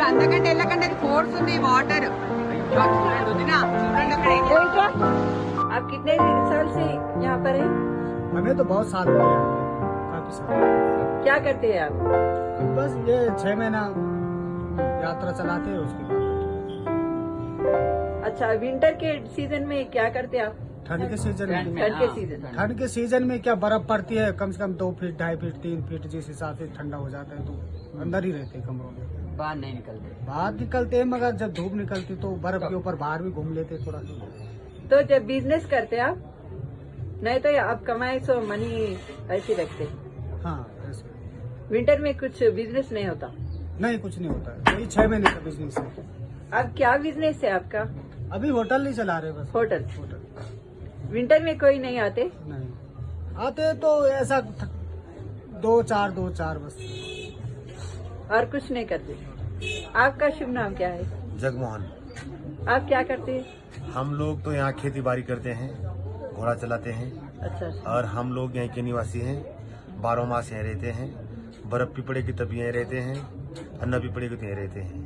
अंदकंटे एल्लकंटे force ఉంది water आप कितने साल से यहाँ पर हैं? हमें तो बहुत साल हो गए, काफी साल। क्या करते हैं आप? बस ये 6 महीना यात्रा चलाते हैं उसके बाद। अच्छा, विंटर के सीजन में क्या करते हैं आप? ठंड के सीजन में ठंड के सीजन में क्या बर्फ पड़ती है, कम से कम 2 फीट 2.5 फीट 3 फीट जिस हिसाब से ठंडा हो जाता है तो अंदर ही रहते हैं कमरों में, बाहर नहीं निकलते। बाहर निकलते हैं मगर जब धूप निकलती तो बर्फ के ऊपर बाहर भी घूम लेते थोड़ा। तो जब बिजनेस करते हैं आप, नहीं तो आप कमाए सो मनी ऐसे रखते? हाँ ऐसे। विंटर में कुछ बिजनेस नहीं होता? नहीं, कुछ नहीं होता है, यही 6 महीने का बिजनेस है। अब क्या बिजनेस है आपका? अभी होटल नहीं चला रहे, बस होटल। होटल। विंटर में कोई नहीं आते? नहीं आते तो ऐसा 2-4 बस, और कुछ नहीं करते? आपका शुभ नाम क्या है? जगमोहन। आप क्या करते हैं? हम लोग तो यहाँ खेती बाड़ी करते हैं, घोड़ा चलाते हैं। अच्छा। और हम लोग यहाँ के निवासी हैं, 12 मास यहाँ रहते हैं। बर्फ भी पड़ेगी तब यहीं रहते हैं, अन्ना भी पड़ेगी तो यहीं रहते हैं।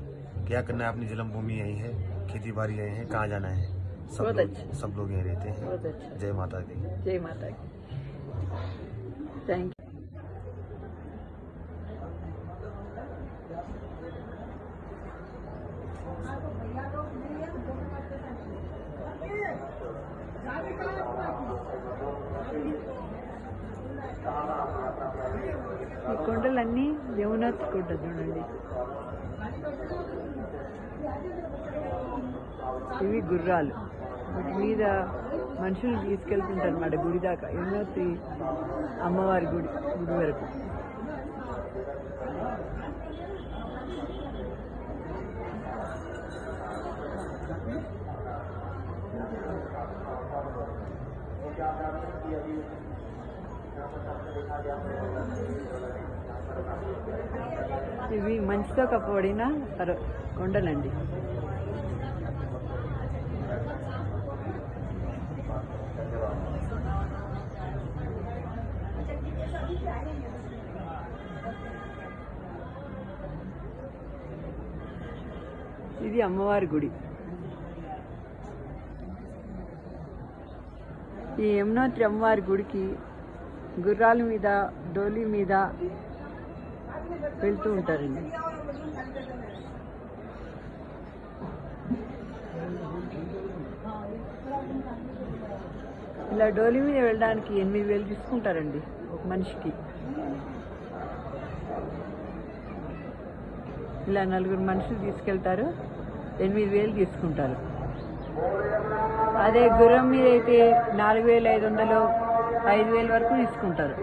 क्या करना है, अपनी जन्मभूमि यहीं है, खेती बाड़ी यहीं है, कहाँ जाना है। बहुत अच्छा। सब लोग यहीं रहते हैं। बहुत अच्छा। जय माता दी। जय माता की। Thank you. ఈ కొండలన్నీ యమునోత్రి కొండ చూడండి. ఇవి గుర్రాలు, వీటి మీద మనుషులు తీసుకెళ్తుంటారు అన్నమాట గుడి దాకా, యమునోత్రి అమ్మవారి గుడి వరకు. ఇవి మంచుతో కప్పబడిన కొండలండి. ఇది అమ్మవారి గుడి. ఈ యమునోత్రి అమ్మవారి గుడికి గుర్రాల మీద, డోలీ మీద వెళ్తూ ఉంటారండి. ఇలా డోలీ మీద వెళ్ళడానికి 8,000 తీసుకుంటారండి ఒక మనిషికి. ఇలా 4 మనుషులు తీసుకెళ్తారు, 8,000 తీసుకుంటారు. అదే గుర్రం మీద అయితే 4,500, 5,000 వరకు తీసుకుంటారు.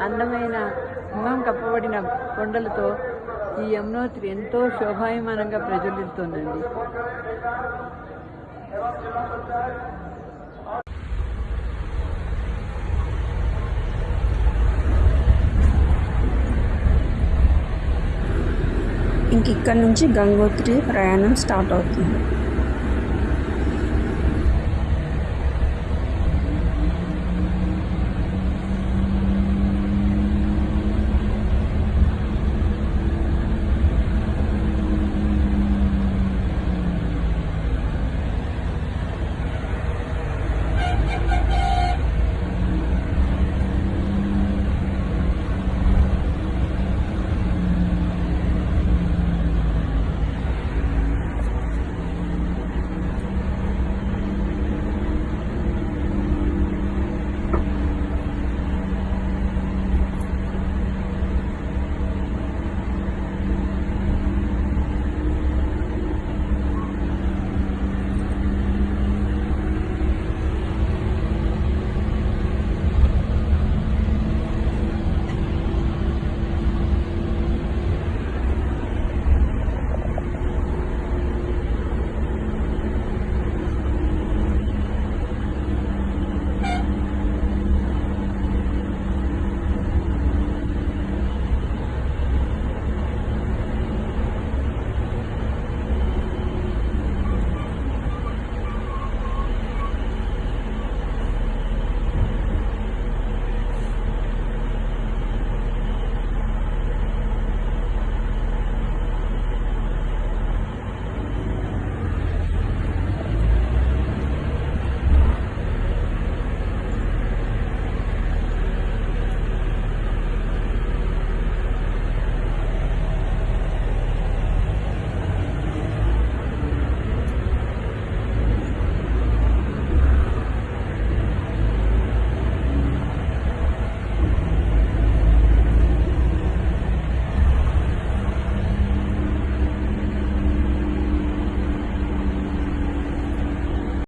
అందమైన హిమం కప్పబడిన కొండలతో ఈ యమునోత్రి ఎంతో శోభాయమానంగా ప్రజ్వలిస్తోందండి. ఇంక ఇక్కడ నుంచి గంగోత్రి ప్రయాణం స్టార్ట్ అవుతుంది.